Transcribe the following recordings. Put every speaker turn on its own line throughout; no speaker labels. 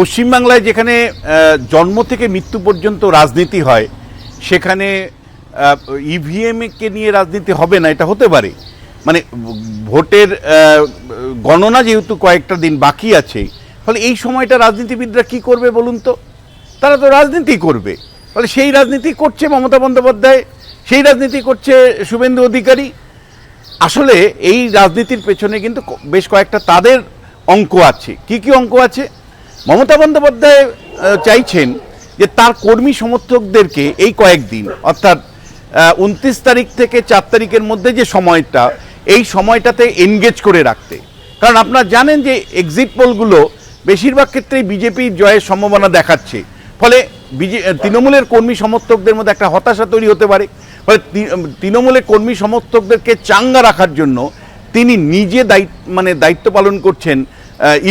পশ্চিমবাংলায় যেখানে জন্ম থেকে মৃত্যু পর্যন্ত রাজনীতি হয় সেখানে ইভিএম কে নিয়ে রাজনীতি হবে না, এটা হতে পারে। মানে ভোটের গণনা যেহেতু কয়েকটা দিন বাকি আছে, ফলে এই সময়টা রাজনীতিবিদরা কি করবে বলুন তো? তারা তো রাজনীতি করবে। ফলে সেই রাজনীতি করছে মমতা বন্দ্যোপাধ্যায়, সেই রাজনীতি করছে শুভেন্দু অধিকারী। আসলে এই রাজনীতির পেছনে কিন্তু বেশ কয়েকটা তাদের অঙ্ক আছে। কি কি অঙ্ক আছে? মমতা বন্দ্যোপাধ্যায় চাইছেন যে তার কর্মী সমর্থকদেরকে এই কয়েকদিন, অর্থাৎ 29 তারিখ থেকে 4 তারিখের মধ্যে যে সময়টা, এই সময়টাতে এনগেজ করে রাখতে। কারণ আপনারা জানেন যে এক্সিট পোলগুলো বেশিরভাগ ক্ষেত্রেই বিজেপির জয়ের সম্ভাবনা দেখাচ্ছে। ফলে তৃণমূলের কর্মী সমর্থকদের মধ্যে একটা হতাশা তৈরি হতে পারে। ফলে তৃণমূলের কর্মী সমর্থকদেরকে চাঙ্গা রাখার জন্য তিনি নিজে দায়িত্ব পালন করছেন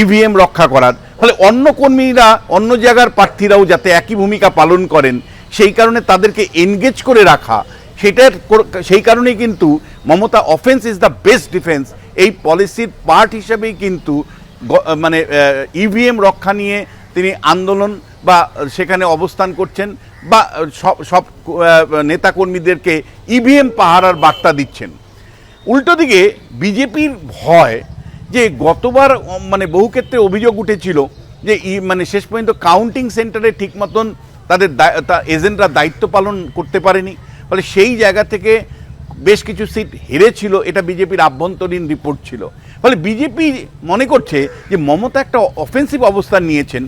ইভিএম রক্ষা করার। ফলে অন্য কর্মীরা, অন্য জায়গার প্রার্থীরাও যাতে একই ভূমিকা পালন করেন, সেই কারণে তাদেরকে এনগেজ করে রাখা, সেই কারণেই কিন্তু Mamata offence is the best defence এই পলিসির পার্ট হিসেবেই কিন্তু ইভিএম রক্ষা নিয়ে তিনি আন্দোলন বা সেখানে অবস্থান করছেন, বা সব নেতাকর্মীদেরকে ইভিএম পাহারার বার্তা দিচ্ছেন। উল্টো দিকে বিজেপির ভয় যে গতবার বহু ক্ষেত্রে অভিযোগ উঠেছিল যে শেষ পর্যন্ত কাউন্টিং সেন্টারে ঠিক মতন তাদের এজেন্টরা দায়িত্ব পালন করতে পারেনি। ফলে সেই জায়গা থেকে বেশ কিছু সিট হেরেছিল, এটা বিজেপির আভ্যন্তরীণ রিপোর্ট ছিল। ফলে বিজেপি মনে করছে যে মমতা একটা অফেন্সিভ অবস্থান নিয়েছেন,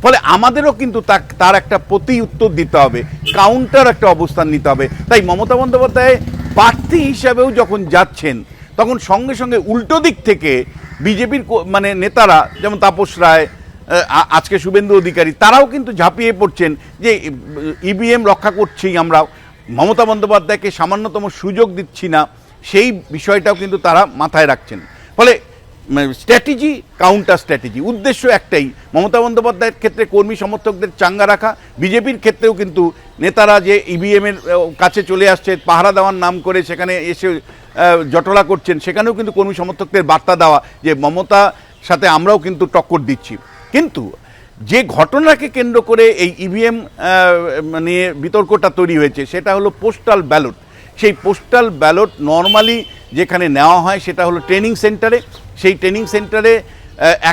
ফলে আমাদেরও কিন্তু তার একটা প্রতি উত্তর দিতে হবে, কাউন্টার একটা অবস্থান নিতে হবে। তাই মমতা বন্দ্যোপাধ্যায় প্রার্থী হিসাবেও যখন যাচ্ছেন, তখন সঙ্গে সঙ্গে উল্টো দিক থেকে বিজেপির নেতারা, যেমন তাপস রায়, আজকে শুভেন্দু অধিকারী, তারাও কিন্তু ঝাঁপিয়ে পড়ছেন যে ইভিএম রক্ষা করছি আমরা, মমতা বন্দ্যোপাধ্যায়কে সামান্যতম সুযোগ দিচ্ছি না, সেই বিষয়টাও কিন্তু তারা মাথায় রাখছেন। ফলে স্ট্র্যাটেজি, কাউন্টার স্ট্র্যাটেজি, উদ্দেশ্য একটাই, মমতা বন্দ্যোপাধ্যায়ের ক্ষেত্রে কর্মী সমর্থকদের চাঙ্গা রাখা, বিজেপির ক্ষেত্রেও কিন্তু নেতারা যে ইভিএমের কাছে চলে আসছে পাহারা দেওয়ার নাম করে সেখানে এসে জটলা করছেন, সেখানেও কিন্তু কর্মী সমর্থকদের বার্তা দেওয়া যে মমতার সাথে আমরাও কিন্তু টক্কর দিচ্ছি। কিন্তু যে ঘটনাকে কেন্দ্র করে এই ইভিএম নিয়ে বিতর্কটা তৈরি হয়েছে, সেটা হলো পোস্টাল ব্যালট। সেই পোস্টাল ব্যালট নর্মালি যেখানে নেওয়া হয় সেটা হলো ট্রেনিং সেন্টারে। সেই ট্রেনিং সেন্টারে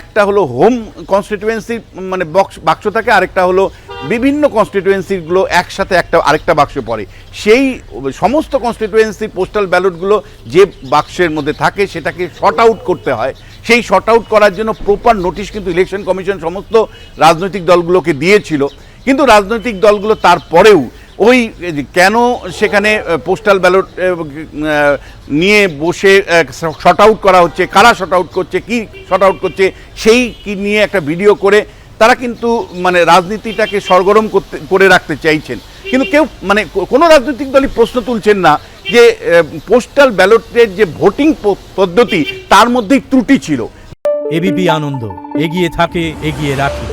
একটা হলো হোম কনস্টিটিউয়েন্সির বাক্স থাকে, আরেকটা হলো বিভিন্ন কনস্টিটিউয়েন্সিগুলো একসাথে আরেকটা বাক্স পড়ে। সেই সমস্ত কনস্টিটিউয়েন্সির পোস্টাল ব্যালটগুলো যে বাক্সের মধ্যে থাকে সেটাকে শর্ট আউট করতে হয়। সেই শর্ট আউট করার জন্য প্রপার নোটিশ কিন্তু ইলেকশন কমিশন সমস্ত রাজনৈতিক দলগুলোকে দিয়েছিল। কিন্তু রাজনৈতিক দলগুলো তারপরেও ওই কেন সেখানে পোস্টাল ব্যালট নিয়ে বসে শর্ট আউট করা হচ্ছে, কারা শর্ট আউট করছে, কি শর্ট আউট করছে, সেই কি নিয়ে একটা ভিডিও করে তারা কিন্তু রাজনীতিটাকে সরগরম করে রাখতে চাইছেন। কিন্তু কেউ কোনো রাজনৈতিক দলই প্রশ্ন তুলছেন না যে পোস্টাল ব্যালটের যে ভোটিং পদ্ধতি, তার মধ্যেই ত্রুটি ছিল।
এবিপি আনন্দ, এগিয়ে থাকে, এগিয়ে রাখে।